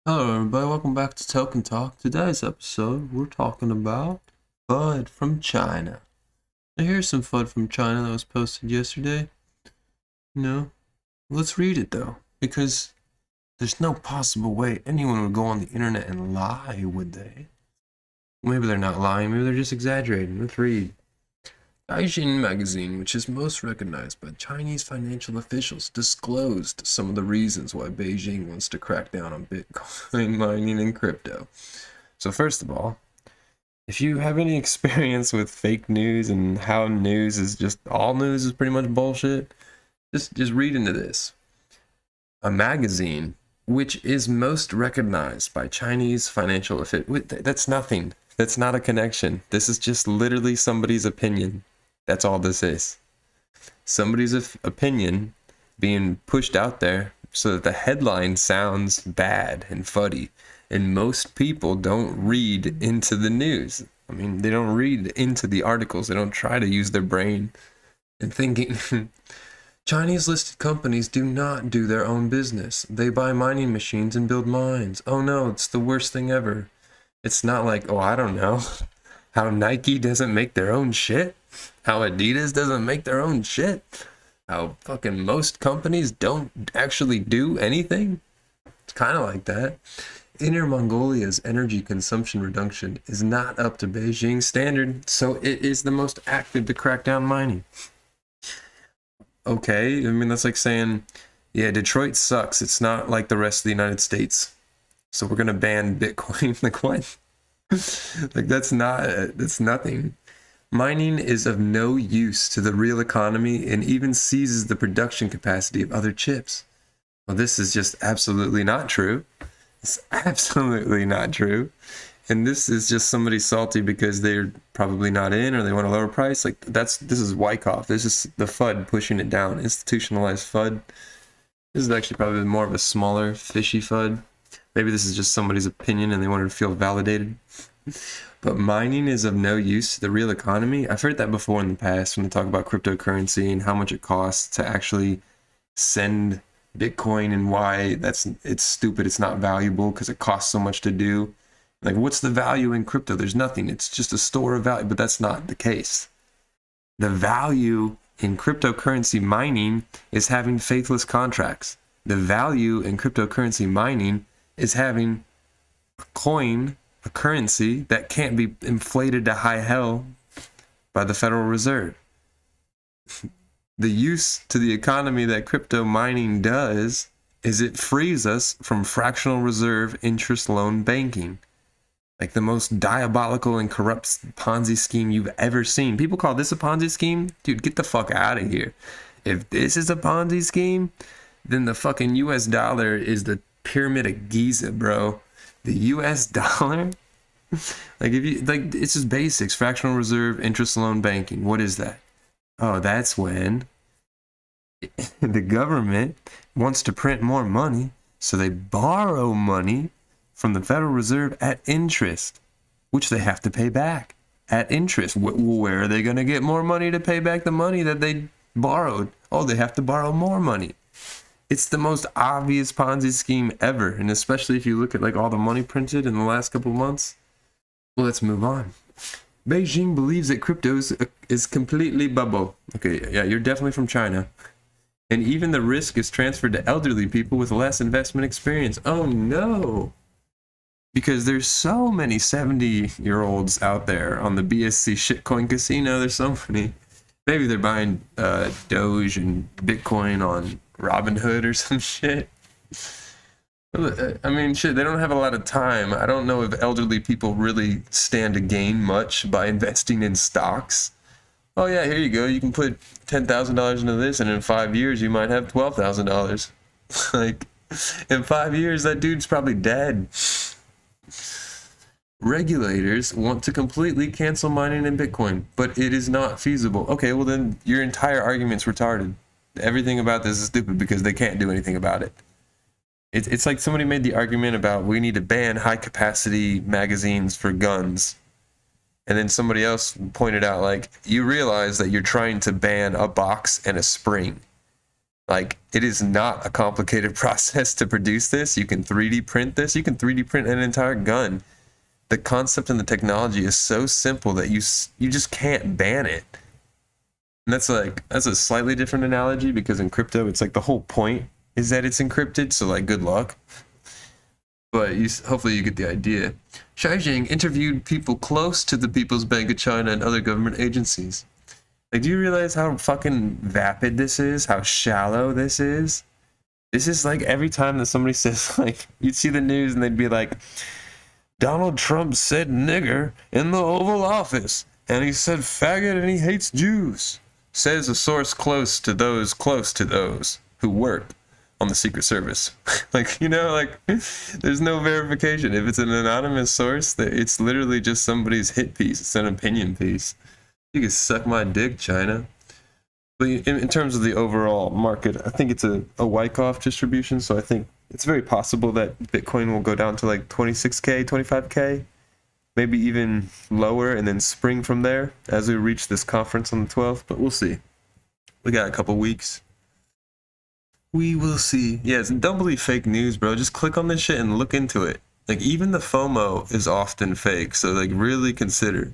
Hello, everybody. Welcome back to Token Talk. Today's episode, we're talking about FUD from China. Now, here's some FUD from China that was posted yesterday. Let's read it though, because there's no possible way anyone would go on the internet and lie, would they? Maybe they're not lying, maybe they're just exaggerating. Let's read. Beijing magazine, which is most recognized by Chinese financial officials, disclosed some of the reasons why Beijing wants to crack down on Bitcoin mining and crypto. So first of all, if you have any experience with fake news and how news is just all news is pretty much bullshit, just read into this. A magazine which is most recognized by Chinese financial officials. That's nothing. That's not a connection. This is just literally somebody's opinion. That's all this is. Somebody's opinion being pushed out there so that the headline sounds bad and fuddy. And most people don't read into the news. I mean, they don't read into the articles. They don't try to use their brain and thinking. Chinese listed companies do not do their own business. They buy mining machines and build mines. Oh no, it's the worst thing ever. It's not like, oh, I don't know, how Nike doesn't make their own shit, how Adidas doesn't make their own shit, how fucking most companies don't actually do anything. It's kind of like that. Inner Mongolia's energy consumption reduction is not up to Beijing standard, so it is the most active to crack down mining. Okay, I mean, that's like saying, yeah, Detroit sucks. It's not like the rest of the United States, so we're gonna ban Bitcoin. Like what? Like that's nothing. Mining is of no use to the real economy and even seizes the production capacity of other chips. Well, this is just absolutely not true. It's absolutely not true. And this is just somebody salty because they're probably not in or they want a lower price. Like this is Wyckoff. This is the FUD pushing it down. Institutionalized FUD. This is actually probably more of a smaller, fishy FUD. Maybe this is just somebody's opinion and they wanted to feel validated. But mining is of no use to the real economy. I've heard that before in the past when they talk about cryptocurrency and how much it costs to actually send Bitcoin and why it's stupid. It's not valuable because it costs so much to do. Like, what's the value in crypto? There's nothing. It's just a store of value, but that's not the case. The value in cryptocurrency mining is having faithless contracts. The value in cryptocurrency mining is having a coin, a currency that can't be inflated to high hell by the Federal Reserve. The use to the economy that crypto mining does is it frees us from fractional reserve interest loan banking. Like the most diabolical and corrupt Ponzi scheme you've ever seen. People call this a Ponzi scheme? Dude, get the fuck out of here. If this is a Ponzi scheme, then the fucking US dollar is the Pyramid of Giza, bro. The US dollar? It's just basics. Fractional reserve interest loan banking. What is that? Oh, that's when the government wants to print more money, so they borrow money from the Federal Reserve at interest, which they have to pay back at interest. Where are they going to get more money to pay back the money that they borrowed? Oh, they have to borrow more money. It's the most obvious Ponzi scheme ever, and especially if you look at like all the money printed in the last couple of months. Well, let's move on. Beijing believes that crypto is completely bubble. Okay, yeah, you're definitely from China. And even the risk is transferred to elderly people with less investment experience. Oh no! Because there's so many 70-year-olds out there on the BSC shitcoin casino. There's so many. Maybe they're buying Doge and Bitcoin on Robinhood or some shit. I mean, shit, they don't have a lot of time. I don't know if elderly people really stand to gain much by investing in stocks. Oh yeah, here you go. You can put $10,000 into this, and in 5 years you might have $12,000. Like, in 5 years, that dude's probably dead. Regulators want to completely cancel mining in Bitcoin, but it is not feasible. Okay, well then your entire argument's retarded. Everything about this is stupid because they can't do anything about it. It's like somebody made the argument about we need to ban high-capacity magazines for guns. And then somebody else pointed out, like, you realize that you're trying to ban a box and a spring. Like, it is not a complicated process to produce this. You can 3D print this. You can 3D print an entire gun. The concept and the technology is so simple that you just can't ban it. And that's a slightly different analogy, because in crypto, it's like the whole point is that it's encrypted. So like, good luck. But hopefully you get the idea. Xi interviewed people close to the People's Bank of China and other government agencies. Like, do you realize how fucking vapid this is? How shallow this is? This is like every time that somebody says, like, you'd see the news and they'd be like, Donald Trump said nigger in the Oval Office, and he said faggot and he hates Jews. Says a source close to those who work on the Secret Service. Like, you know, like, there's no verification. If it's an anonymous source, it's literally just somebody's hit piece. It's an opinion piece. You can suck my dick, China. But in terms of the overall market, I think it's a Wyckoff distribution, so I think it's very possible that Bitcoin will go down to like 26K, 25K, maybe even lower, and then spring from there as we reach this conference on the 12th, but we'll see. We got a couple weeks. We will see. Yeah, it's doubly fake news, bro. Just click on this shit and look into it. Like, even the FOMO is often fake, so like, really consider.